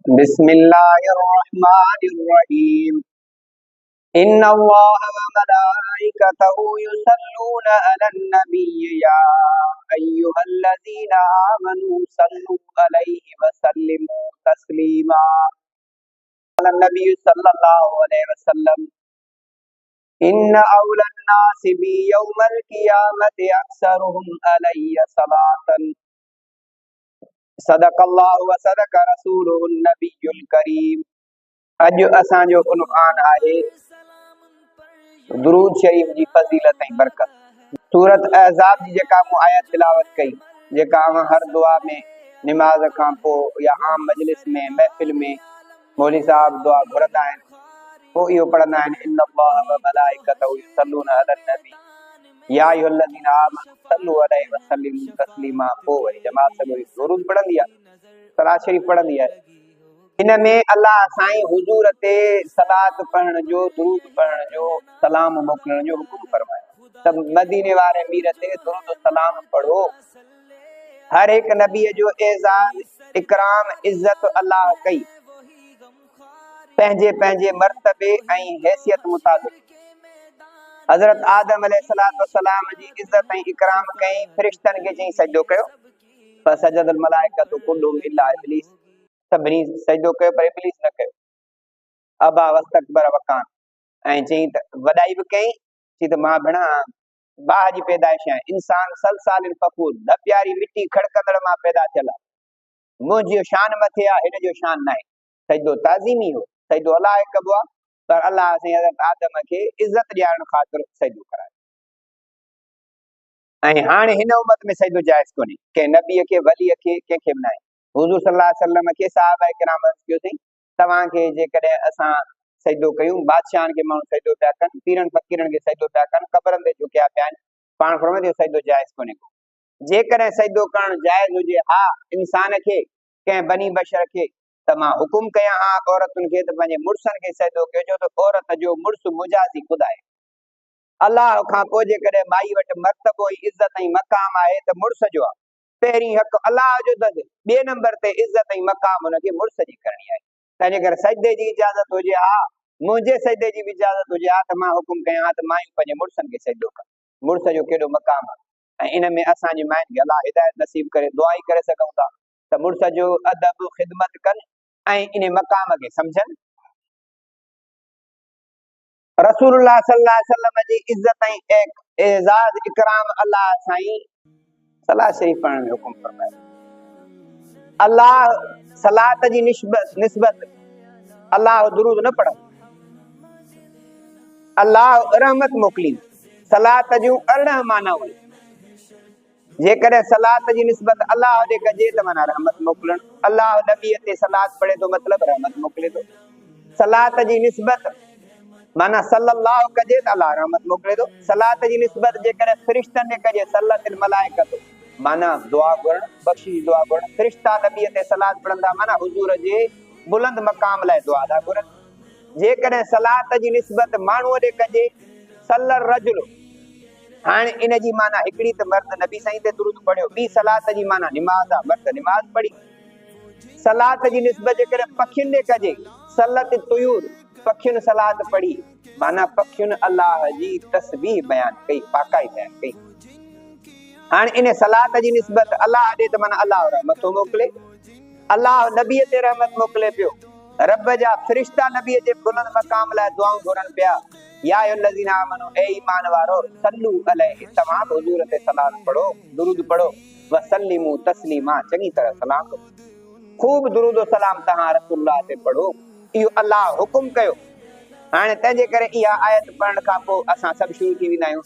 बिस्मिल्लाहिर्रहमानिर्रहीम। इन्नल्लाह व मलाइकतहु युसल्लूना अलन नबिय्य या अय्युहल्लज़ीना आमनू सल्लू अलैहि व सल्लिमू तस्लीमा। अलन नबी सल्लल्लाहु अलैहि वसल्लम इन्न औलन नासि बि यौमल क़ियामति अक्सरुहुम अलैहि सलातन। सदक़ल्लाहु व सदक़ रसूलुहुन नबियुल करीम। अज असांजो उन्वान आहे दुरूद शरीफ जी फज़ीलत ऐं बरकत। सूरत अहज़ाब जी जेका मूं आयत तिलावत कई, जेका हर दुआ में निमाज़ खां पोइ या आम मजलिस में महफ़िल में मौलवी साहब दुआ घुरंदा आहिनि, पोइ इहो पढ़ंदा आहिनि इन्नल्लाह व मलाइकतहु युसल्लूना अलन नबी या अय्युहल्लज़ीना आमनू सल्लू अलैहि व सल्लिमू तस्लीमा। पोइ वरी जमात सभई दुरूद पढ़ंदी आहे, सलात शरीफ पढ़ंदी आहे। इनमें अल्लाह साईं हुजूर ते सलात पढ़ण जो, दुरूद पढ़ण जो, सलाम मोकिलण जो हुकुम फरमायो। तब मदीने वारे मीर ते दुरूद सलाम पढ़ो। हर एक नबी जो एजाज इकराम इज्जत अल्लाह कई पंहिंजे पंहिंजे मर्तबे ऐं हैसियत मुताबिक। हज़रत आदम अलैहिस्सलातु वस्सलाम जी इज्जत ऐं इकराम कई, फरिश्तन के चई सजदो कयो, फसजदल मलाइकतु कुल्लुहुम इल्ला इब्लीस। सभिनी सजदो कयो पर इब्लीस न कयो। अबा वस्तकबर वकान, ऐं चई त वॾाई बि कई, चई त मां भेण बाह जी पैदाइश आहियां, इंसान सलसालिन फखूर, न प्यारी मिट्टी खड़कंदड़ मां पैदा थियल आहे, मुंहिंजी शान मथे आहे, हिन जो शान नाहे। सजदो ताज़ीमी हो, सजदो अल्लाह कबो आहे, पर अल्लाह साईं हज़रत आदम खे इज्जत ॾियारण ख़ातिर सजदो करायो। ऐं हाणे हिन उम्मत में सजदो जाइज़ कोन्हे, कंहिं नबीअ खे, वलीअ खे, कंहिंखे बि न आहे। हुज़ूर सल्लल्लाहु अलैहि वसल्लम खे सहाबा किराम अर्ज़ कयो अथई, तव्हांखे जेकॾहिं असां सजदो कयूं, बादशाहनि खे माण्हू सजदो पिया कनि, पीरनि फ़कीरनि खे सजदो पिया कनि, क़बरनि ते झुकिया पिया आहिनि, पाण फरमाईंदो सजदो जाइज़ कोन्हे को। जेकॾहिं सजदो करणु जाइज़ हुजे हा इंसान खे, कंहिं बनी बशर खे, त मां हुकुम कयां हा औरतुनि खे त पंहिंजे मुड़ुसनि खे सजदो कयो, त औरत जो मुड़ुसु मुजाज़ी ख़ुदा आहे। अल्लाह खां पोइ जेकॾहिं माई वटि मर्तबो इज्जत ऐं मक़ाम आहे त मुड़ुस जो आहे। पहिरीं हक़ अल्लाह जो, त ॿिए नंबर ते इज्जत ऐं मक़ाम हुनखे मुड़ुस जी करणी आहे। तंहिंजे करे सजदे जी इजाज़त हुजे हा, मुंहिंजे सजदे जी बि इजाज़त हुजे हा, त मां हुकुम कयां हा त मायूं पंहिंजे मुड़ुसनि खे सजदो कनि। मुड़ुस जो केॾो मक़ाम आहे, ऐं इन में असांजी मायुनि खे अल्लाह हिदायत नसीब करे, दुआ ई करे सघूं था त मुड़ुस जो अदब ख़िदमत कनि ऐं इन मक़ाम खे सम्झनि। रसूलुल्लाह सल्लल्लाहु अलैहि वसल्लम जी इज्जत ऐं एजाज इकराम अल्लाह साईं सलात शरीफ पढ़ण में हुकुम फरमायो। अल्लाह सलात जी निस्बत अल्लाह दुरूद न पढ़ो, अल्लाह रहमत मोकिली। सलात जूं 18 माना हुई। जेकॾहिं सलात जी निस्बत अल्लाह ॾे कजे त माना रहमत मोकिलण। अल्लाह नबीअ ते सलात पढ़े थो मतिलब रहमत मोकिले थो। सलात जी निस्बत माना सल्लल्लाहु कजे त अल्लाह रहमत मोकिले थो। सलात जी निस्बत जेकॾहिं फरिश्तनि ते कजे, सल्लतिल मलाइकतु माना दुआ घुरण, बख़्शिश दुआ घुरण। फरिश्ता नबीअ ते सलात पढ़ंदा माना हुजूर जे बुलंद मक़ाम लाइ दुआ था घुरनि। जेकॾहिं सलात जी निस्बत माण्हूअ ॾे कजे, सल्लर रजुल, हाणे इन जी माना हिकिड़ी त मर्द नबी साईं ते दुरूद पढ़ियो, ॿी सलात जी माना निमाज़ आहे, मर्द निमाज़ पढ़ी। सलात जी निस्बत जेकॾहिं पखियुनि ॾे कजे, सल्लत तुयूर, पखियुनि सलात पढ़ी, माना पखियुनि अल्लाह जी तस्बीह बयान कई, पाकाई बयान कई। हाणे इन सलात जी निस्बत अल्लाह ॾे त माना अल्लाह रहमत थो मोकिले। अल्लाह नबीअ ते रहमत मोकिले पियो। रब जा फरिश्ता नबीअ जे बुलंद मक़ाम लाइ दुआऊं घुरनि पिया। या अय्युहल्लज़ीना आमनू, ए ईमान वारो, सल्लू अलैहि, तव्हां हुजूर ते सलात पढ़ो, दुरूद पढ़ो, व सल्लिमू तस्लीमा, चङी तरह सलाम करो, खूब दुरूद सलाम तव्हां रसूलुल्लाह ते पढ़ो। इहो अल्लाह हुकुम कयो। हाणे तंहिंजे करे इहा आयत पढ़ण खां पोइ असां सभु शुरू थी वेंदा आहियूं।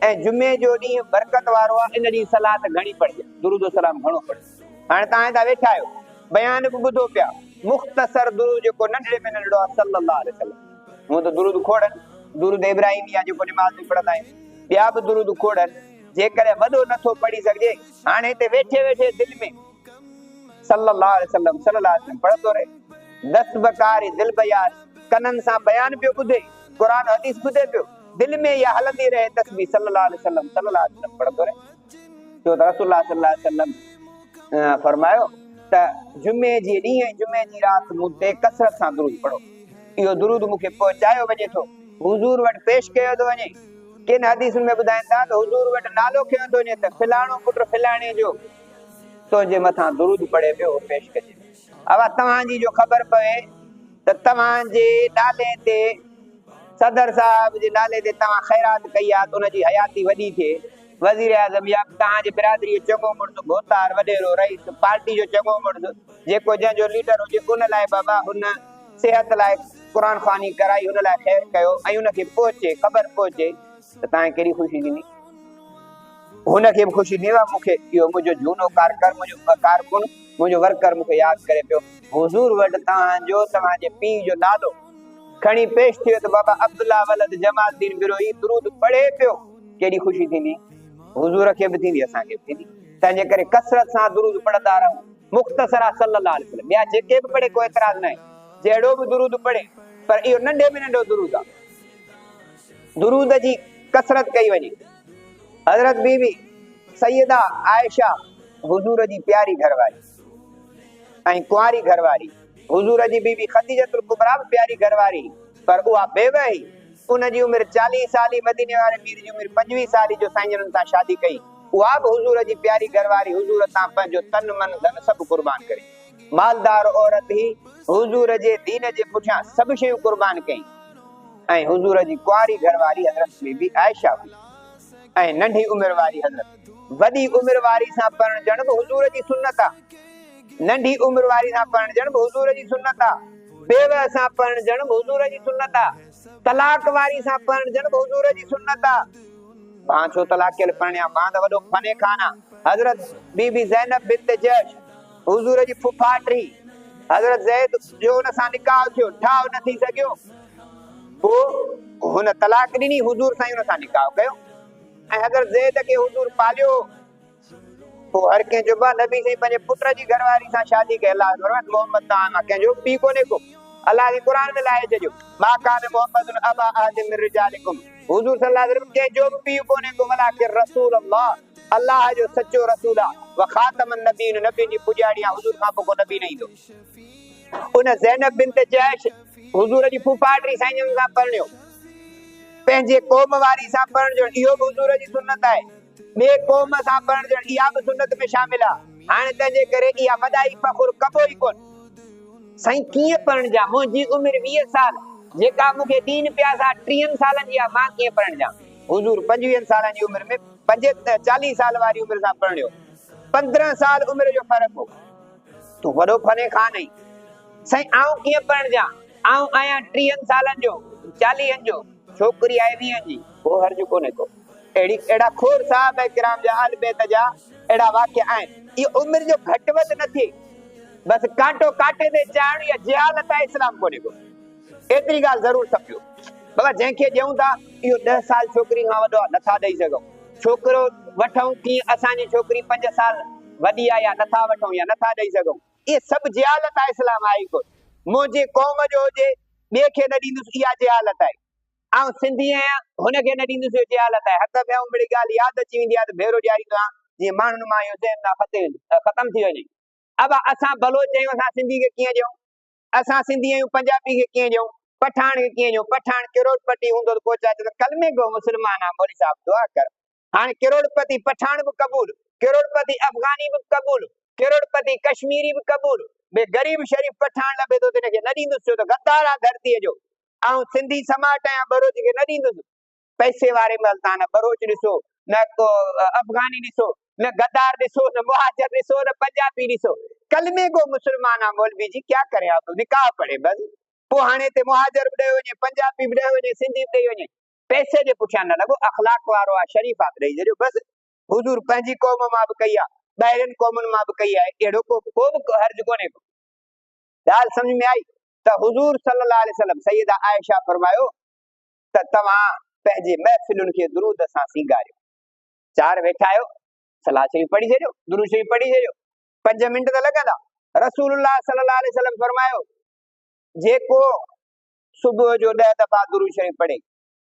ऐं जुमे जो ॾींहुं बरकत वारो आहे, इन ॾींहुं सलात घणी पढ़जे, दुरूद सलाम घणो पढ़जे। हाणे तव्हां हितां वेठा आहियो, बयान बि ॿुधो पिया, मुख़्तसर दुरूद जेको नंढड़े में नंढड़ो आहे, सल्लल्लाहु अलैहि वसल्लम। हूअं त दुरूद खोड़नि, दुरूद इब्राहिमी आहे जेको निमाज़ में पढ़ंदा आहियूं, ॿिया बि दुरूद खोड़नि। जेकॾहिं वॾो नथो पढ़ी सघिजे, हाणे हिते वेठे वेठे दिलि में सल्लल्लाहु अलैहि वसल्लम सल्लल्लाहु अलैहि वसल्लम पढ़ंदो रहे। दस्त बकारी दिल बयार, कननि सां बयान पियो ॿुधे, क़ुरान हदीस ॿुधे पियो, दिलि में इहा हलंदी रहे तस्बीह सल्लल्लाहु अलैहि वसल्लम सल्लल्लाहु अलैहि वसल्लम पढ़ंदो रहे। छो त रसूलुल्लाह सल्लल्लाहु अलैहि वसल्लम फरमायो त जुमे जी ॾींहं जुमे जी राति मूं ते कसरत सां दुरूद पढ़ो। इहो दुरूद मूंखे पहुचायो वञे थो, हुजूर वटि पेश कयो थो वञे। किन हदीसुनि में ॿुधाइनि था त हुजूर वटि नालो खयो थो वञे त फिलाणो पुट फिलाणे जो तुंहिंजे मथां दुरूद पढ़े पियो पेश कजे। अब तव्हांजी जो ख़बर पवे त तव्हांजे नाले ते सदर साहब जे नाले ते तव्हां ख़ैरात कई आहे त उनजी हयाती वॾी थिए। वज़ीर आज़म या तव्हांजे बिरादरी जो चङो मुड़ुस गोतार वॾेरो रईस पार्टी जो चङो मुड़ुस जेको जंहिंजो लीडर हुजे उन लाइ बाबा हुन सेहत लाइ क़ुरान ख़वानी कराई, हुन लाइ ख़ैर कयो ऐं उनखे पहुचे ख़बर पहुचे त तव्हांखे केॾी ख़ुशी थींदी। हुनखे बि ख़ुशी थींदी आहे मूंखे इहो मुंहिंजो झूनो कारकुन मुंहिंजो वर्कर मूंखे यादि करे पियो। हुजूर वटि तव्हांजे पीउ जो नालो खणी पेश थियो त बाबा अब्दुल्ला वलद जमालुद्दीन बिरोई दुरूद पढ़े पियो, केॾी ख़ुशी थींदी। हुजूर खे बि थींदी, असांखे बि थींदी। तंहिंजे करे कसरत सां दुरूद पढ़ंदा रहूं। मुख़्तसरा सल्लल्लाहु अलैहि वसल्लम, ॿिया जेके बि पढ़े कोई एतिराज़ न आहे, जहिड़ो बि दुरूद पढ़े, पर इहो नंढे में नंढो दुरूद आहे। दुरूद जी कसरत कई वञे। हज़रत बीबी सैयदा आयशा हुजूर जी प्यारी घरवारी ऐं कुंवारी घरवारी, हुजूर जी बीबी खदीजतुल कुबरा भी प्यारी घरवारी, पर उहा बेवह उन जी उम्र 40 साल, मदीने वाले पीर जी उम्र 25 साल जो साईं जन सां शादी कई। उहा भी हुजूर जी प्यारी घरवारी, हुजूर तां पंहिंजो तन मन धन सब कुर्बान कई। मालदार औरत ही हुजूर जे दीन जे पुठियां सब शयूं कुर्बान कई। ऐं हुजूर जी कुंवारी घरवारी हज़रत बीबी आयशा हुई। ऐं नंढी उम्र वारी हज़रत वॾी उम्र वारी सां परणजण बि हुजूर जी सुन्नत आहे। नंढी उम्र वारी सां परणजण बि हुजूर जी सुन्नत आहे। बेवह सां परणजण बि हुजूर जी सुन्नत आहे। तलाक वारी सां परणजण बि हुजूर जी सुन्नत आहे। मां छो तलाक के परणिया, मां त वॾो फने खाना। हज़रत बीबी ज़ैनब बिन्त जश हुजूर जी फुफाटी, हज़रत ज़ैद जो हुन सां निकाह थियो, ठाव न थी सघियो, पोइ हुन तलाक ॾिनी, हुजूर सां हुन सां निकाह कयो ऐं हज़रत ज़ैद खे हुजूर पालियो। पोइ हर कंहिं जो नबी साईं पंहिंजे पुट जी घरवारी सां शादी कई। अल्लाह फरमाए मोहम्मद तां कंहिंजो पीउ कोन्हे को। अल्लाह जे क़ुरान में लाहे छॾियो, मा कान मोहम्मद अबा अहदिन मिन रिजालिकुम, हुजूर सल्लल्लाहु अलैहि वसल्लम कंहिंजो बि पीउ कोन्हे को, वलाकिन रसूल अल्लाह, अल्लाह जो सचो रसूल आहे। व खातमन नबीन, नबी जी पुॼाणी आहे, हुजूर खां पोइ को नबी न ईंदो। उन ज़ैनब बिन्त जैश हुजूर जी फुफाटी साईं जन सां परणियो। पंहिंजे क़ौम वारी सां परणजण इहो बि हुजूर जी सुन्नत आहे। ॿिए क़ौम सां परणजण इहा बि सुन्नत में शामिल आहे। हाणे तंहिंजे करे इहा वॾाई फ़खुर कबो ई कोन। साईं कीअं परणजा, मुंहिंजी उम्र 20 साल, जेका मूंखे दीन प्यास आहे 30 सालनि जी आहे, मां कीअं परणजा। हुजूर 25 सालनि जी उम्र में 40 साल वारी उम्र सां परणियो। 15 साल उम्र जो फ़र्क़ु हो। तूं वॾो फने खान आई। साईं आऊं कीअं परणजा, आऊं आहियां 30 सालनि जो, 40 जो, छोकिरी आहे 20 जी, को हर्ज कोन्हे को। अहिड़ा खोर साहब किराम जा अहल बैत जा अहिड़ा वाक़िया आहिनि। इहो उम्र जो घटि वधि न थिए, बस कांटो कांटे ते चाढ़ण या जहालत आहे, इस्लाम कोन्हे को। एतिरी ॻाल्हि ज़रूर सम्झो बाबा, जंहिंखे ॾियूं था इहो 10 साल छोकिरी खां वॾो नथा ॾेई सघूं। छोकिरो वठूं कीअं, असांजी छोकिरी 5 साल वॾी आहे या नथा वठूं या नथा ॾेई सघूं, इहे सभु जहालत आहे, इस्लाम आहे कोन। मुंहिंजे क़ौम जो हुजे ॿिए खे न ॾींदुसि, इहा जहालत आहे। आउं सिंधी आहियां, हुनखे न ॾींदुसि, इहो जहालत आहे। हथ में मिड़ी ॻाल्हि यादि अची वेंदी आहे त भेरो ॾियारींदो आहियां, जीअं माण्हुनि मां इहो ख़तम थी वञे। अब असां बलोच आहियूं, असां सिंधी खे कीअं ॾियूं? असां सिंधी आहियूं, पंजाबी खे कीअं ॾियूं? पठान खे कीअं ॾियूं? पठान करोड़पति हूंदो त पोइ चए कलमे गो मुस्लमान आहे, मौलवी साहब दुआ कर। हाणे करोड़पति पठान बि क़बूल, करोड़पति अफ़गानी बि क़बूल, करोड़पति कश्मीरी बि क़बूल, बे गरीब शरीफ पठान लभे थो त हिनखे न ॾींदुसि, छो त गद्दार आहे धरतीअ जो। ऐं सिंधी समाट आहियां, बरोच खे न ॾींदुसि। पैसे वारे महिल तव्हां न बरोच ॾिसो, न को अफ़गानी ॾिसो, न गद्दार ॾिसो, न मुहाजिर ॾिसो, न पंजाबी ॾिसो। कलमे गो मुस्लमान आहे, मौलवी जी क्या करे आप, निकाह पढ़े बस। पोइ हाणे हिते मुहाजिर बि ॾेई वञे, पंजाबी बि ॾेई वञे, सिंधी बि ॾेई वञे, पैसे जे पुठियां न लॻो, अख़लाक वारो आहे, शरीफ़ात ॾेई छॾियो बस। हुजूर पंहिंजी क़ौम मां बि कई आहे, ॿाहिरिनि क़ौमुनि मां बि कई आहे, अहिड़ो को बि हर्ज कोन्हे को। ॻाल्हि सम्झ में आई त हुजूर सल्लल्लाहु अलैहि वसल्लम सैयदा आयशा फरमायो त तव्हां पंहिंजे महफ़िलुनि खे दुरूद सां सींगारियो। 4 वेठा आहियो, सलाह शरीफ़ पढ़ी छॾियो, दुरूद शरीफ़ पढ़ी छॾियो, 5 मिंट त लॻंदा। रसूलुल्लाह सल्लल्लाहु अलैहि वसल्लम फरमायो, जेको सुबुह जो 10 दफ़ा दुरूद शरीफ़ पढ़े,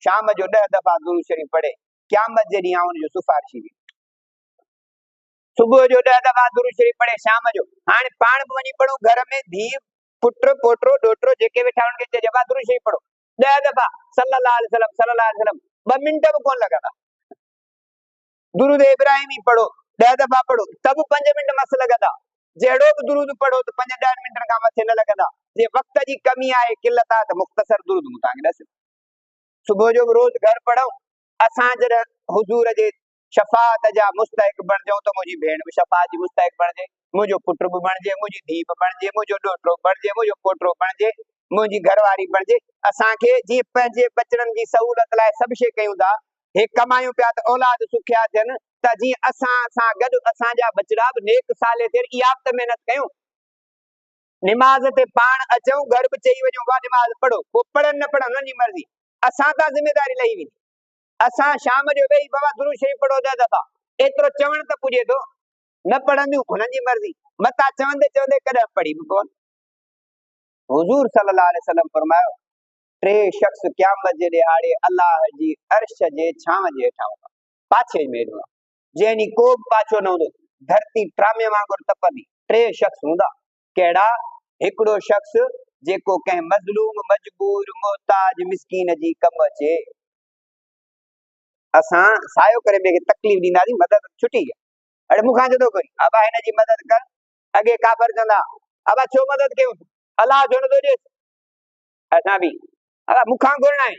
शाम जो 10 दफ़ा दुरूद शरीफ़ पढ़े, क़यामत जे ॾींहुं उनजो सिफारिशी थी। सुबह जो 10 दफ़ा दुरूद शरीफ पढ़े, शाम जो हाणे पाण बि वञी पढ़ो, घर में धी पुट पोटो डोटरो जेके वेठा उनखे चइजे बा दुरूद शरीफ पढ़ो 10 दफ़ा सल्लल्लाहु अलैहि वसल्लम सल्लल्लाहु अलैहि वसल्लम, 2 मिंट भी कोन लॻंदा। दुरूद इब्राहिमी पढ़ो 10 दफ़ा पढ़ो तब 5 मिंट मस लॻंदा। जहिड़ो बि दुरूद पढ़ो त 5-10 मिंटनि खां मथे न लॻंदा। जे वक़्त जी कमी आहे, किल्लत आहे त मुख़्तसर दुरूद मूं तव्हांखे ॾस। सुबह जो भी रोज घर पढ़ो। असां जॾहिं हुजूर जे शफ़ाअत जा मुस्तहिक बणजूं त मुंहिंजी भेण भी शफ़ाअत जी मुस्तहिक बणजे, मुंहिंजो पुट भी बणजे, मुंहिंजी धीउ भी बणजे, मुंहिंजो ॾोहिटो बणजे, मुंहिंजो पोटो बणजे, मुंहिंजी घरवारी बणजे। असांखे जीअं पंहिंजे बचड़नि जी सहूलियत लाइ सभु शइ कयूं था, हे कमायूं पिया त औलाद सुखिया थियनि, त जीअं असां सां गॾु असांजा बचड़ा भी नेक साले थियनि, इहा बि त महिनत कयूं। निमाज़ ते पाण अचूं, घर भी चई वञूं वाह निमाज़ पढ़ो, पोइ पढ़नि न पढ़नि उन्हनि जी मर्ज़ी, असां तां ज़िम्मेदारी लही वेंदी। असां शाम जो वेही बाबा दुरूद शरीफ पढ़ो 10 दफ़ा, एतिरो चवण त पुॼे थो, न पढ़ंदियूं हुननि जी मर्ज़ी, मतां चवंदे चवंदे कॾहिं पढ़ी भी कोन। हुजूर सल्लल्लाहु अलैहि वसल्लम फरमायो, 3 शख़्स क़यामत जे ॾिहाड़े अल्लाह जी अर्श जे छांव जे हेठां हूंदा, पाछे में हूंदा, जंहिं ॾींहुं को बि पाछो न हूंदो, धरती ट्रामे वांगुरु तपंदी। 3 शख़्स हूंदा, कहिड़ा? हिकिड़ो शख़्स जेको कंहिं मज़लूम मजबूर मोहताज मिस्कीन जी कम अचे। असां सायो करे ॿिए खे तकलीफ़ ॾींदासीं, मदद छुटी है। अड़े मूंखां जदो कोई अबा हिन जी मदद कर, अॻे काफ़िर चवंदा अबा छो मदद कयूं, अलाह जो नथो ॾिए। असां बि अबा मूंखां घुरणा आहे,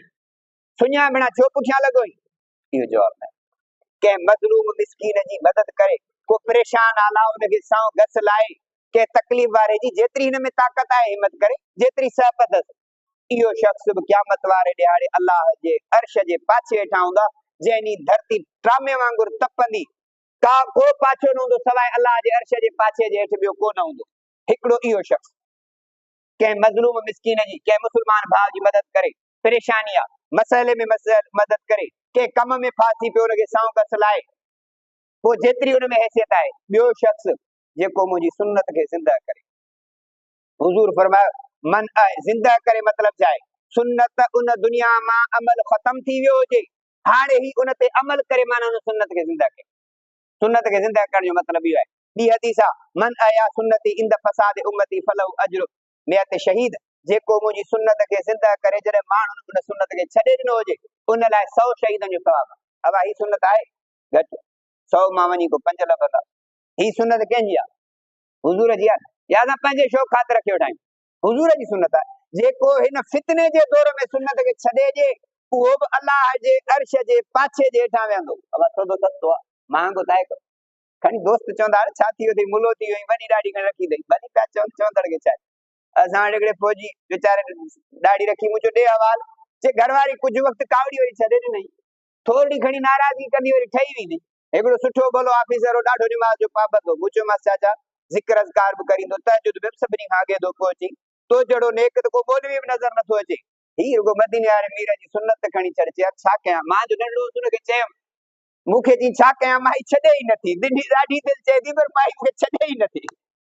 सुञा बिना छो पुठियां लॻो। इहो जवाब आहे। कंहिं मज़लूम मिस्कीन जी मदद करे, को परेशान आला उनखे सां घस लाए, के तकलीफ़ वारे जी जेतिरी हिन में ताक़त आहे हिम्मत करे, जेतिरी सहपत अथसि, इहो शख़्स बि क़यामत वारे ॾिहाड़े अल्लाह जे अर्श जे पाछे हेठां हूंदा, जंहिं ॾींहुं धरती ट्रामे वांगुरु तपंदी, को पाछो न हूंदो सवाइ अल्लाह जे अर्श जे पाछे जे हेठि ॿियो को न हूंदो। हिकिड़ो इहो शख़्स कंहिं मज़लूम मिस्कीन जी, कंहिं मुस्लमान भाउ जी मदद करे, परेशानी आहे मसइले में मदद करे, के कम में फासी पियो उनखे सां घस लाए, पोइ जेतिरी हुन में हैसियत आहे। ॿियो शख़्स जेको मुंहिंजी सुन्नत खे ज़िंदा करे। हुजूर फरमायो मन ज़िंदा करे मतलब छा आहे? सुन्नत उन दुनिया मां अमल ख़त्म थी वियो हुजे, हाणे ही उन ते अमल करे माना उन सुन्नत खे ज़िंदा करे। सुन्नत खे ज़िंदा करण जो मतलब इहो आहे। ॿी हदीस आहे मन आया सुन्नती इंद फसाद उम्मती फलहु अज्र मियत शहीद, जेको मुंहिंजी सुन्नत खे ज़िंदा करे जॾहिं माण्हुनि उन सुन्नत खे छॾे ॾिनो हुजे, उन लाइ 100 शहीदनि जो सवाब। अब ही सुन्नत आहे घटि, 100 मां वञी को 5 लभंदा। ही सुन्नत कंहिंजी आहे? हुजूर जी आहे, या असां पंहिंजे शौक़ ख़ातिर रखी वेठा आहियूं। हुजूर जी सुन्नत आहे। जेको हिन फितने जे दौर में सुन्नत खे छॾे ॾिए, उहो बि अल्लाह जे अर्श जे पाछे जे हेठां वेहंदो। अब सौदो सस्तो आहे, महांगो त आहे। खणी दोस्त चवंदा छा थी वियो, मुलो थी वियो, वॾी ॾाढी खणी रखी अथई, वॾी पिया चवंदड़ खे छा आहे। असां वटि हिकिड़े फौजी वीचारे ॾाढी रखी, मुंहिंजो ॾे हवाल, जे घरवारी कुझु वक़्तु कावड़ी वरी छॾे ॾिनई, थोरी खणी नाराज़गी कंदी वरी ठही वेंदी। हिकिड़ो सुठो भलो ऑफिसर हो, ॾाढो निमाज़ जो पाबंद हो, मूं चयोमांसि चाचा ज़िक्र अज़कार बि करींदो, तहजुद बि सभिनी खां अॻे थो पहुची, तो जहिड़ो नेक त को मौलवी बि नज़र नथो अचे। ही रुगो मदीने वारे मीर जी सुन्नत खणी चढ़चे, यार छा कयां? मां जो नंढो हुनखे चयुमि, मूंखे चई छा कयां? मां छॾे ई नथी, ॾाढी दिलि चए थी पर माई मूंखे छॾे ई नथी।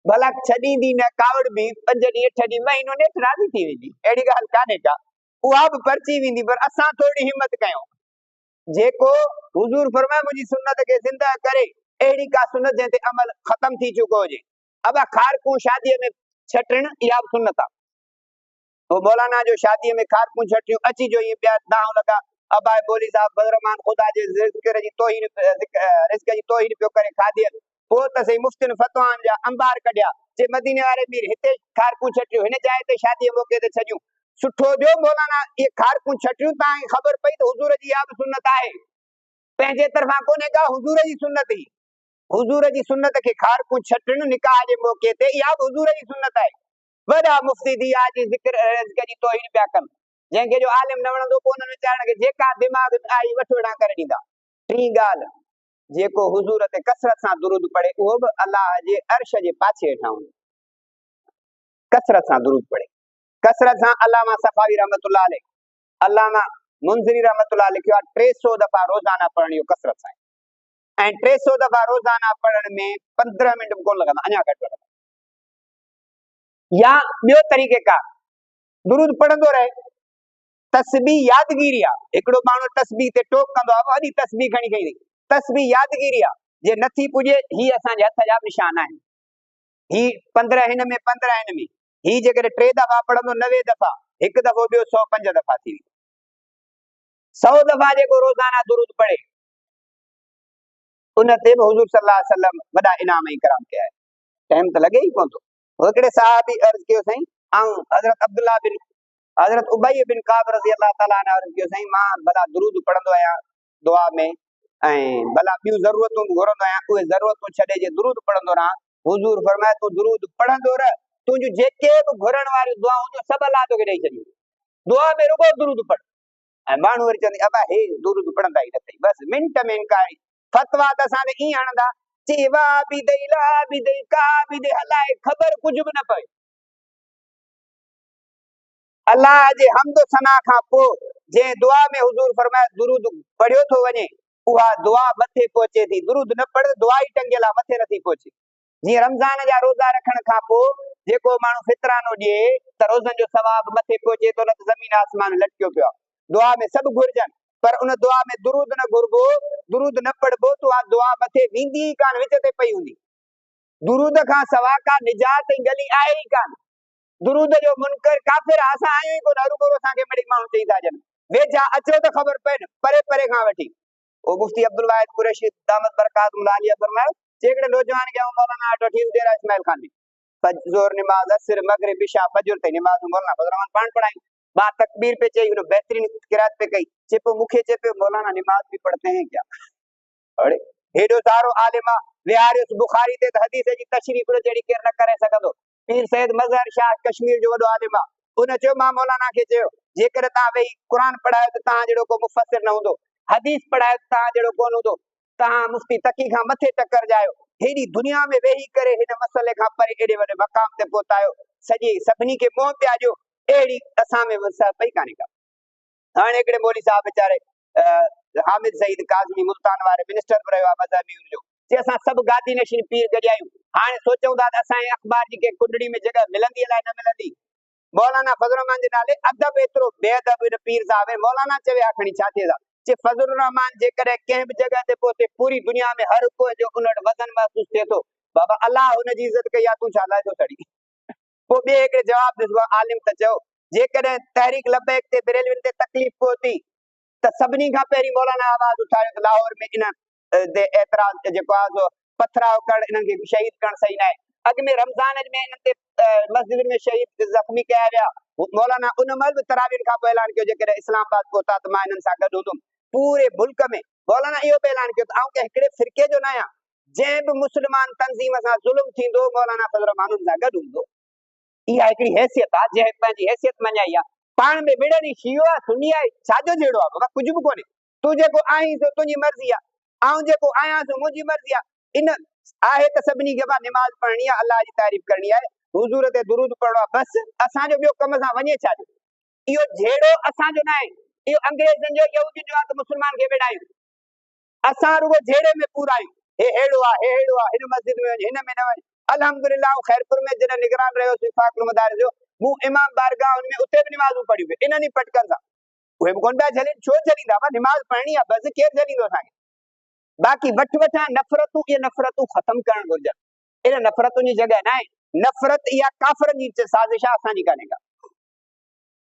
भला छॾींदी न कावड़ बि 5 ॾींहं 8 ॾींहं महीनो नेठ राज़ी थी वेंदी, अहिड़ी ॻाल्हि कान्हे का, उहा बि परची वेंदी, पर असां थोरी हिम्मत कयूं। जेको हुजूर फरमाए मुंहिंजी सुन्नत खे ज़िंदा करे, अहिड़ी का सुन्नत जंहिं ते अमल ख़त्म थी चुको हुजे। अब खारकू शादीअ में छटण इहा बि सुन्नत आहे। वो मौलाना जो शादीअ में खारकू छटियूं अची जो ईअं ॿिया दाव लॻा, अबाए बोली साहब बदरमान ख़ुदा जे ज़िक्र जी तौहीन रिज़्क़ जी तौहीन पियो करे खादियन। पोइ त सही मुफ्तिन फतवान जा अंबार कढिया, जे मदीने वारे मीर हिते खारकू छटियूं, हिन जाइ ते शादीअ मौके ते छॾियूं। सुठो जो मौलाना ये खारकू छटियूं तव्हांखे ख़बर पई त हुजूर जी इहा बि सुन्नत आहे, पंहिंजे तरफ़ां कोन्हे का, हुजूर जी सुन्नत ही। हुजूर जी सुन्नत खे खारकू छटण निकाह जे मौके ते, इहा बि हुजूर जी सुन्नत आहे। वॾा मुफ्ती दिया जी ज़िक्र रिज़्क़ जी तौहीन पिया कनि, जंहिंखे जो आलिम न वणंदो को उन्हनि वीचारनि खे जेका दिमाग़ में आई वठो वेठा करे ॾींदा। टी ॻाल्हि, जेको हुजूर ते कसरत सां दुरूद पढ़े, उहो बि अल्लाह जे अर्श जे पाछे हेठां हूंदो। कसरत सां दुरूद पढ़े, कसरत सां। अल्लामा सफ़ावी रहमतुल्लाह अलैह, अल्लामा मुंज़िरी रहमतुल्लाह अलैह लिखियो आहे 300 दफ़ा रोज़ाना पढ़ण जो कसरत सां, ऐं 300 दफ़ा रोज़ाना पढ़ण में 15 मिंट कोन लॻंदा, अञा घटि लॻंदा। या ॿियो तरीक़ेकार, दुरूद पढ़ंदो रहे, तस्बीह यादगिरी आहे। हिकिड़ो माण्हू तस्बीह ते टोक कंदो आहे, वॾी तस्बीह खणी खई, तस्बीह यादगिरी आहे। जे नथी पुॼे ही असांजे हथ जा निशान आहिनि। ही 15 हिन में 15 हिन में, ही जेकॾहिं 3 दफ़ा पढ़ंदो 90 दफ़ा, हिकु दफ़ो ॿियो 105 दफ़ा थी, 100 दफ़ा जेको रोज़ाना दुरूद पढ़े उन ते हुजूर सल्लल्लाहु अलैहि वसल्लम वॾा इनाम ऐं कराम कया। टाइम त लॻे ई कोन थो। हिकिड़े साहबी अर्ज़ कयो साईं, ऐं हज़रत उबई बिन काब रज़ी अल्लाह ताला अन्हु अर्ज़ कयो साईं, मां भला दुरूद पढ़ंदो आहियां दुआ में, ऐं भला ॿियूं ज़रूरतूं बि घुरंदो आहियां, उहे ज़रूरतूं छॾे जे दुरूद पढ़ंदो रहां। हुजूर फरमाए तूं दुरूद पढ़ंदो रह, तुंहिंजूं जेके बि घुरण वारियूं दुआऊं हूंदियूं सभु अल्लाह तोखे ॾेई छॾियूं, दुआ में रुगो दुरूद पढ़। ऐं माण्हू वरी चवंदी अबा हे दुरूद पढ़ंदा ई न अथई, बसि मिंट में इनकारी फतवा त असां ईअं हणंदा चई वाह बि दई ला बि दई का बि दई, हलाए ख़बर कुझु बि न पए। अल्लाह जे हमद सना खां पोइ जे दुआ में हुजूर फरमाए दुरूद पढ़ियो थो वञे, उहा दुआ मथे पहुचे थी। दुरूद न पढ़ दुआ ई टंगियल आहे, मथे नथी पहुचे। जीअं रमज़ान जा रोज़ा रखण खां पोइ जेको माण्हू फितरानो ॾिए त रोज़नि जो सवाब मथे पहुचे थो, न त ज़मीन आसमान लटकियो पियो आहे। दुआ में सभु घुरजनि, पर उन दुआ में दुरूद न घुरबो, दुरूद न पढ़बो त उहा दुआ मथे वेंदी ई कान, विच ते पई हूंदी। दुरूद खां सवा का निजात ई गली आहे ई कान। दुरूद जो मुनकर काफ़िर असां आहियूं ई कोन, हरू भरू असांखे मिड़ई माण्हू चई था ॼण, वेझा अचो त ख़बर पए न, परे परे खां वठी। ओ मुफ्ती अब्दुल वाहिद कुरैशी दामत बरकात मुलालिया फरमायो, जेकॾहिं नौजवान खे मौलाना वटि वठी डेरा इस्माइल खान में ज़ोर नमाज असर मगरिब इशा फजर ताईं नमाज मौलाना फजर रहमान पाण पढ़ाई, बा तकबीर पे चई, बेहतरीन किरात पे कई, चेपो मुखे चेपे मौलाना नमाज भी पढ़ते हैं क्या? अरे हेडो सारो आलिमा विहारियोस बुखारी ते हदीस जी तशरीह पर जड़ी केर न करे सकदो। पीर सैयद मजहर शाह कश्मीर जो वडो आलिमा, उन चयो मां मौलाना के चयो जेकर ता वेई कुरान पढ़ायो त ता जड़ो को मुफस्सिर न हुंदो, हदीस पढ़ायो त ता जड़ो कोन हुंदो, ता मुफ्ती तकी खां मथे टक्कर जायो, हेडी दुनिया में वेही करे हिन मसले खां परे एडे वडे मकाम ते पहुतायो, सजी सभनी के मोह प्याजो, एडी असा में वसा पई काने का। हाणे हिकड़े मौली साहब बेचारे हामिद सईद काज़मी मुल्तान वारे मिनिस्टर पर रहियो आहे मज़हबी जो, जे असां सभु गादी नशीन पीर गॾियायूं, हाणे सोचूं था त असांजे अख़बार जी के कुंडड़ी में जगह मिलंदी अलाए न मिलंदी। मौलाना फजल रहमान जे नाले अदब एतिरो बेअदब इन पीर साहब है, मौलाना चवे आखणी छा थिए था, जे फजल रहमान जे करे कंहिं बि जगह ते पहुते पूरी दुनिया में हर को जो उन वटि वज़न महसूस थिए थो, बाबा अल्लाह हुन जी इज़त कई आहे, तूं छा लाइ थो सड़ी। पोइ ॿिए हिकिड़े जवाब ॾिसबो आलिम त चयो जेकॾहिं तहरीक लबैक ते बरेलविन ते तकलीफ़ पहुती त सभिनी खां पहिरीं मौलाना आवाज़ उठायो त लाहौर में इन ते एतराज़ जेको आहे सो पथराव करण, इन्हनि खे शहीद करण सही न आहे। अॻ में रमज़ान में इन्हनि ते मस्जिद में शहीद ज़ख्मी कया विया, मौलाना उन महिल बि तरावीह खां पोइ ऐलान कयो जेकॾहिं इस्लामाबाद पहुता त मां इन्हनि सां गॾु हूंदुमि। पूरे मुल्क में मौलाना इहो बि ऐलान कयो त आउं कंहिं हिकिड़े फिरके जो न आहियां, जंहिं बि मुस्लमान तंज़ीम सां ज़ुल्म थींदो मौलाना फजल रहमान सां गॾु हूंदो। इहा हिकिड़ी हैसियत आहे जंहिं पंहिंजी हैसियत मञाई आहे। पाण में विढ़णी शियो आहे सुन्नी आहे छाजो जहिड़ो आहे, बाबा कुझु बि कोन्हे, तूं जेको आहीं सो तुंहिंजी मर्ज़ी आहे, आउं जेको आहियां सो मुंहिंजी मर्ज़ी आहे। इन आहे त सभिनी खे नमाज पढ़णी आहे, अल्लाह जी तारीफ़ करणी आहे, हुजूर ते दुरूद पढ़णो आहे, बसि असांजो ॿियो कम सां वञे छाजो। इहो जहिड़ो असांजो न आहे, इहो अंग्रेज़नि जो यहूदियुनि जो आहे त मुस्लमान खे विढ़ायूं, असां रुगो जहिड़े में पूरा आहियूं, हे हेड़ो आहे, हे हेड़ो आहे, हिन मस्जिद में वञ, हिन में न वञ। अल्हम्दुलिल्लाह खैरपुर में जॾहिं निगरान रहियो सिफाकुल मदारिस जो, मूं इमाम बारगाह उन में उते बि नमाज़ूं पढ़ियूं इन्हनि पटकनि सां, उहे बि कोन पिया झलनि, छो झलींदा, नमाज पढ़णी आहे, बसि केरु झलींदो असांखे। बाक़ी वठ वठा नफ़रतूं, इहे नफ़रतूं ख़तम करणु घुरजनि, इन नफ़रतुनि जी जॻह न आहे। नफ़रत इहा काफ़रनि जी साज़िश आहे, असांजी कान्हे का।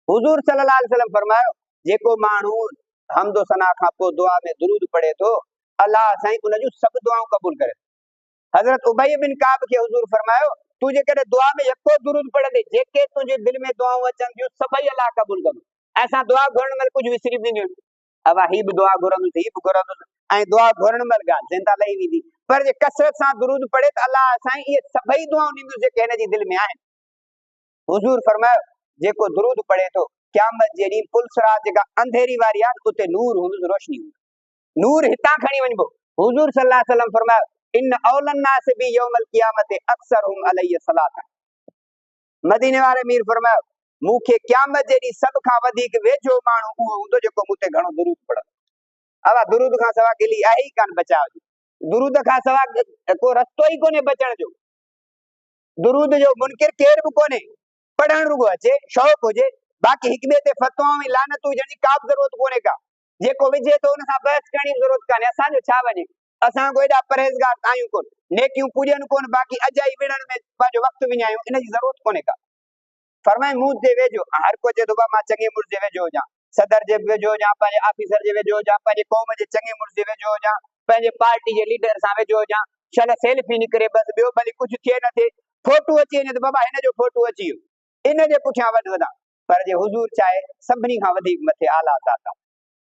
हुजूर सल्लल्लाहु अलैहि वसल्लम फरमायो जेको माण्हू हमदो सना खां पोइ दुआ में दुरूद पढ़े थो, अल्लाह साईं उन जूं सभु दुआऊं क़बूल करे। हज़रत उबई बिन काब खे हुजूर फरमायो तू जेकॾहिं दुआ में यको दुरूद पढ़ंदे, जेके तुंहिंजे दिलि में दुआऊं अचनि थियूं सभई अल्लाह क़बूल कंदो। असां दुआ घुरण महिल कुझु विसरी बि ॾींदियूं, अवा ही बि दुआ घुरंदुसि, ही बि घुरंदुसि, ऐं दुआ घुरण महिल ॻाल्हि ज़िंदा लही वेंदी, पर जे कसरत सां दुरूद पढ़े त अल्लाह साईं इहे सभई दुआऊं ॾींदुसि जेके हिन जी दिलि में आहिनि। हुजूर फरमायो जेको दुरूद पढ़े थो क़यामत जे ॾींहुं पुलसरात जेका अंधेरी वारी आहे उते नूर हूंदुसि, रोशनी हूंदुसि, नूर हितां खणी वञिबो। हुजूर सल्लल्लाहु अलैहि वसल्लम फरमायो इन औलन नास बि यौमल क़यामत अक्सरहुम अलैहि सलात। मदीने वारे मीर फरमायो मूंखे क़यामत जे ॾींहुं सभ खां वधीक वेझो माण्हू उहो हूंदो जेको मूं ते घणो दुरूद पढ़ंदो। अवा दुरूद खां सवा गिली आहे ई कान बचाव जी, दुरूद खां सवा को रस्तो ई कोन्हे बचण जो। दुरूद जो मुनकिर केर बि कोन्हे, पढ़ण रुगो अचे, शौक़ हुजे, बाक़ी हिक ॿिए ते फतवाऊं ऐं लानतूं विझण जी का बि ज़रूरत कोन्हे का। जेको विझे थो उन सां बहस करण जी ज़रूरत कान्हे, असांजो छा वञे। असां को एॾा परहेज़गार आहियूं कोन, नेकियूं पूॼनि कोन, बाक़ी अजाई विड़न में पंहिंजो वक़्तु विञायूं, इन जी ज़रूरत कोन्हे का। फरमाए मुंह जे वेझो, हर को चए थो मां चङे मुड़ुस जे वेझो हुजां, सदर जे वेझो हुजां, पंहिंजे ऑफिसर जे वेझो हुजां, पंहिंजे क़ौम जे चङे मुड़ुस जे वेझो हुजां, पंहिंजे पार्टी जे लीडर सां वेझो हुजां, शल सेल्फी निकिरे बस, ॿियो भली कुझु थिए न थिए, फोटू अची वञे त बाबा हिन जो फोटू अची वियो, इन जे पुठियां वॾ वधां। पर जे हुज़ूर चाहे सभिनी खां वधीक मथे आला ज़ात आहे,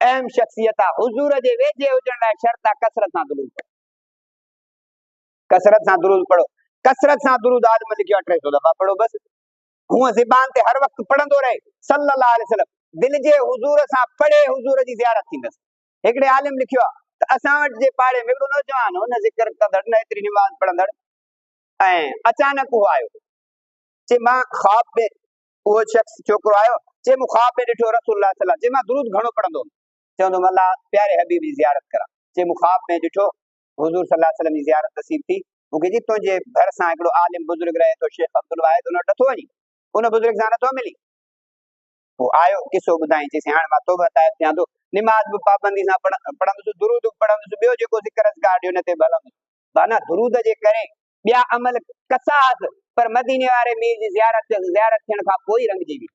अहम शख्सियत आहे, हुज़ूर जे वेझे हुजण लाइ शर्त आहे कसरत सां दुरूद पढ़ो, कसरत सां दुरूद पढ़ो, कसरत सां दुरूद आदम लिखियो 300 दफ़ा पढ़ो बस। हूअं ज़बान ते हर वक़्तु पढ़ंदो रहे सल्लल्लाहु अलैहि वसल्लम, दिल जे हुज़ूर सां पढ़े हुज़ूर जी ज़ियारत थींदसि। हिकिड़े आलिम लिखियो आहे त असां वटि जे पाड़े में हिकिड़ो नौजवान हो, न ज़िक्र कंदड़ न एतिरी निमाज़ पढ़ंदड़, ऐं अचानक उहो आयो, चे मां ख़्वाब में, उहो शख़्स छोकिरो आयो, चे मूं ख़्वाब में ॾिठो रसूलुल्लाह सल्लल्लाहु अलैहि वसल्लम, चे मां दुरूद घणो पढ़ंदो हुउमि, चवंदो हुउमि अल्लाह प्यारे हबीब जी ज़ियारत करा, चे मूं ख़्वाब में ॾिठो हुज़ूर सल्लल्लाहु अलैहि वसल्लम जी ज़ियारत नसीब थी, मूंखे जी तुंहिंजे भरिसां हिकिड़ो आलिम बुज़ुर्ग रहे थो शेख अब्दुल वाहिद, उन वटि नथो वञी, उन बुज़ुर्ग सां नथो मिली। वो आयो किसो ॿुधाई, चईसि हाणे मां तौबा ताइब थियां थो, निमाज़ बि पाबंदी सां पढ़ंदुसि, दुरूद बि पढ़ंदुसि, ॿियो जेको ज़िक्र अज़कार ॾियो न ते बि हलंदुसि, माना दुरूद जे करे ॿिया अमल कसास, पर मदीने वारे मीर जी ज़ियारत थियण खां पोइ रंगजी वई।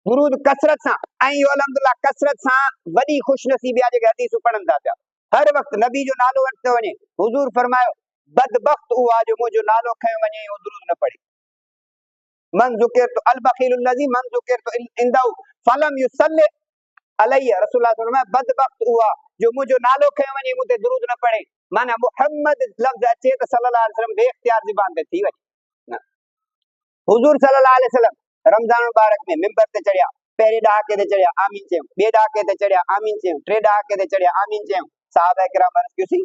दुरूद कसरत सां, ऐं इहो अल्हम्दुलिल्लाह कसरत सां वॾी ख़ुशनसीबी आहे जेके हदीसूं पढ़नि था पिया, हर वक़्तु नबी जो नालो वरितो वञे, हुज़ूर फरमायो बदबख्त उहो आहे जो मुंहिंजो नालो खयो वञे उहो दुरूद न पढ़े। मन ज़ुकिरतु अल बखीलु लज़ी मन ज़ुकिरतु इंदहु फलम युसल्लि अलैहि, रसूलुल्लाह फरमाया बदबख्त उहो आहे जो मुंहिंजो नालो खयो वञे मूं ते दुरूद न पढ़े, माना मुहम्मद लफ़्ज़ अचे त सल्लल्लाहु अलैहि वसल्लम बेइख्तियार ज़बान ते थी वञे। हुज़ूर सल्लल्लाहु अलैहि वसल्लम रमज़ान मुबारक में मिंबर ते चढ़िया, पहिरें ॾहाके ते चढ़िया आमीन चयूं, ॿिए ॾहाके ते चढ़िया आमीन चयूं, टे ॾहाके ते चढ़िया आमीन चयूं, सहाबा किराम अर्ज़ कयोसीं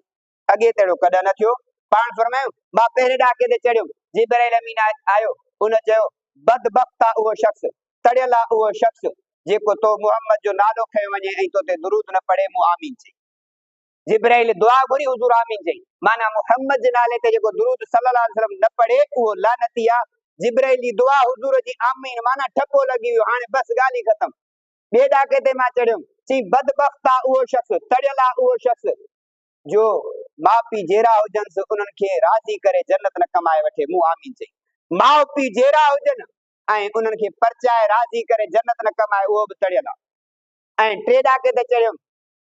अॻे तहिड़ो कॾहिं न थियो, पाण फरमायूं मां पहिरें ॾहाके ते चढ़ियुमि, जिब्राइल अमीन आयो, उन चयो बदबख्त आहे उहो शख़्स, तड़ियल आहे उहो शख़्स जेको तो मुहम्मद जो नालो खयो वञे ऐं तो ते दुरूद न पढ़े, मूं आमीन चई। जिब्राइल दुआ घुरी, हुज़ूर आमीन चई, माना मुहम्मद जे नाले ते जेको दुरूद सल्लल्लाहु अलैहि वसल्लम न पढ़े उहो लानती आहे। जिब्राइल जी दुआ हुज़ूर जी आमीन, माना ठपो लॻी वियो, हाणे बस ॻाल्हि ई ख़तम। ॿिए ॾहाके ते मां चढ़ियुमि, चई बदबख्त आहे उहो शख़्स, तड़ियल आहे उहो शख़्स जो माउ पीउ जहिड़ा हुजनि उन्हनि खे राज़ी करे जन्नत न कमाए वठे, मूं आमीन चई। माउ पीउ जहिड़ा हुजनि ऐं उन्हनि खे परचाए राज़ी करे जन्नत न कमाए, उहो बि तड़ियल आहे। ऐं टे ॾहाके ते चढ़ियुमि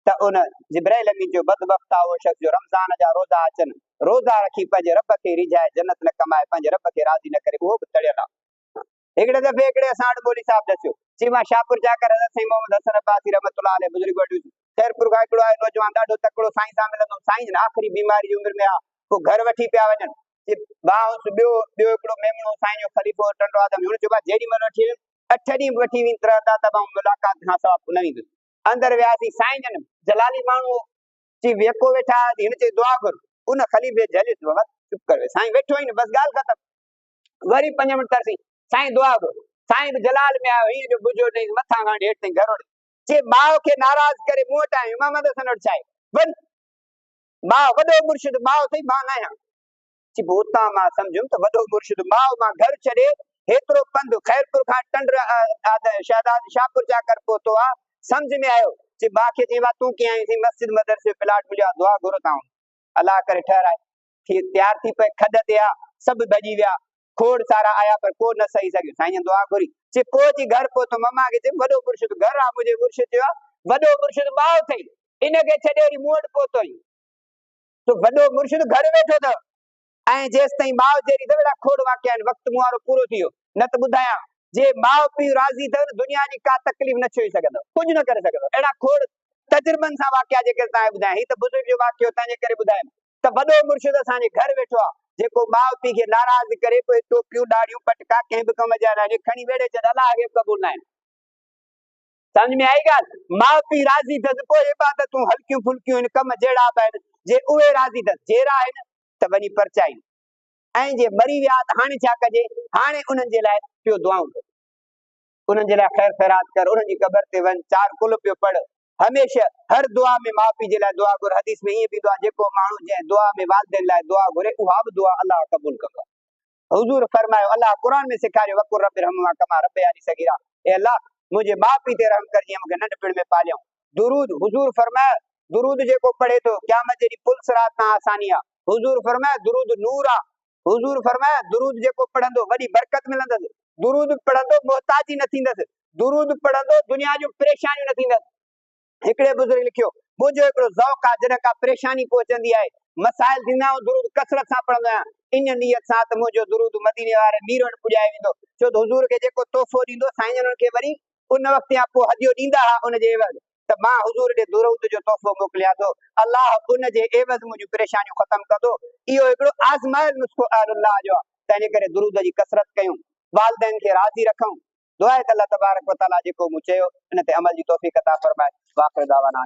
त उन जिब्राइल अमीन जो बदबख्त आहे उहो शख़्स जो रमज़ान जा रोज़ा अचनि, रोज़ा रखी पंहिंजे रब खे रिझाए जन्नत न कमाए, पंहिंजे रब खे राज़ी न करे, उहो बि तड़ियल आहे। हिकिड़े दफ़े हिकिड़े असां वटि मौलवी साहिब दसियो, चई मां शाहपुर जाकर हज़रत साईं मोहम्मद हसन अब्बासी रहमतुल्लाह अलैह बुज़ुर्ग वटि खैरपुर खां हिकिड़ो आहे नौजवान ॾाढो तकिड़ो साईं सां मिलंदो, साईं जन आख़िरी बीमारी जी उमिरि में आहे, पोइ घर वठी पिया वञनि, ॿियो हिकिड़ो मेमणो साईं जो ख़लीफ़ो टंडो आदम, हुन चयो जेॾी महिल वठी 8 ॾींहं वठी रहंदा त मुलाक़ात खां सवाइ न ईंदुसि। अंदरि वियासीं, साईं जन जलाली माण्हू चई वेको वेठा, हिन चई दुआ घुर, उन ख़लीफ़े झलियुसि, बाबा चुप कर, साईं वेठो ई न, बस ॻाल्हि ख़तम। वरी 5 मिंट तरसी, साईं दुआ घुर, साईं बि जलाल में आयो, हीअं जो बुझो नहीं मथां खां हेठि ताईं घर वटि, चई माउ खे नाराज़ करे मूं वटि आयो, मोहम्मद हसन वटि छा आहे, वञ माउ वॾो मुर्शिद माउ अथई, मां न आहियां। चई पोइ उतां मां सम्झुमि त वॾो मुर्शिद माउ, मां घर छॾे हेतिरो पंधु खैरपुर खां टंडर शहदाद शाहपुर जाकर पहुतो आहे, सम्झ में आयो। चई माउ खे चई तूं कीअं आई? चई मस्जिद मदरसे प्लाट मिलियो आहे, दुआ घुरो तां, अलाह करे ठहराए, तयार थी पए, खॾ ते आहे, सभु भॼी विया, खोड़ सारा आया पर को न सही सघियो, साईं दुआ घुरी। चई पोइ अची घर पहुतो, मम्मा खे चई वॾो मुर्शिद घर आहे, मुंहिंजे मुर्शिद चयो वॾो मुर्शिद माउ अथई, इनखे छॾे वरी मूं वटि पहुतो ई, तो वॾो मुर्शिद घर वेठो अथव, ऐं जेसि ताईं माउ जहिड़ी अथव, खोड़ वाकिया आहिनि, वक़्तु मूं वारो पूरो थी वियो, न त ॿुधायां जे माउ पीउ राज़ी अथव न, दुनिया जी का तकलीफ़ न छुई सघंदव, कुझु न करे सघंदव। अहिड़ा खोड़ तजुर्बनि सां वाकिया जेके तव्हांखे ॿुधायां, हीअ त बुज़ुर्ग जो वाकियो तंहिंजे करे ॿुधायां त वॾो मुर्शिद असांजे घर वेठो आहे, जेको माउ पीउ खे नाराज़ करे कोई टोपियूं ॾाढ़ियूं पटका कंहिं बि कम जा न खणी वेड़े छॾ, अलाह खे क़बूल न आहिनि। समझ में आई ॻाल्हि? माउ पीउ राज़ी अथसि, पोइ इबादतूं हल्कियूं फुल्कियूं आहिनि, कम जहिड़ा बि आहिनि, जे उहे राज़ी अथसि, जहिड़ा आहिनि त वञी परचाई, ऐं जे मरी विया त हाणे छा कजे, हाणे उन्हनि जे लाइ पियो दुआऊं कर, उन्हनि जे लाइ ख़ैर ख़ैरात कर, उन्हनि जी क़बर ते वञ, 4 कुल पियो पढ़, हमेशह हर दुआ में माउ पीउ जे लाइ दुआ घुर। हदीस में ईअं बि दुआ, जेको माण्हू जंहिं दुआ में वालिदैन लाइ दुआ घुरे, उहा बि दुआ अलाह क़बूल कंदो आहे। हुज़ूर फरमायो, अलाह क़ुर में सेखारियो, वक़ुर रब्बि रहमहुमा कमा रब्बयानी सगीरा, ए अलाह मुंहिंजे माउ पीउ ते रहम कर जीअं मूंखे नंढपिण में पालियऊं। दुरूद हुज़ूर फरमायो दुरूद जेको पढ़े तो क़यामत जेडी पुलिस रात तां आसानी आ। हुजूर फरमाया दुरूद नूर आ। हुजूर फरमाया दुरूद जेको पढ़ंदो वडी बरकत मिलंदस। दुरूद पढ़ंदो मोहताजी न थींदस। दुरूद पढ़ंदो दुनिया जो परेशानियूं न थींदस। हिकड़े बुजुर्ग लिखियो मुझे हिकड़ो ज़ौक़ आ जॾहिं का परेशानी पहुचंदी आहे मसाइल थींदा आहिनि दुरूद कसरत सां पढ़ंदो आहियां इन नियत सां त मुंहिंजो दुरूद मदीने वारे मीर वटि पुॼाए वेंदो छो त हुजूर खे जेको तोहफ़ो ॾींदो साईं जन खे वरी उन वक़्त या पोइ हदियो ॾींदा हुआ उन जे एवज़ त मां हुजूर ॾे दुरूद जो तोहफ़ो मोकिलियां थो अलाह उन जे एवज़ मुंहिंजूं परेशानियूं ख़तम कंदो। इहो हिकिड़ो आज़मायल नुस्ख़ो अल्लाह जो आहे। तंहिंजे करे दुरूद जी कसरत कयूं वालिदैन खे राज़ी रखूं। दुआ आहे त अल्लाह तबारक व तआला जेको मूं चयो इन ते अमल जी तौफ़ीक़ अता फरमाए। वाख़िर दावाना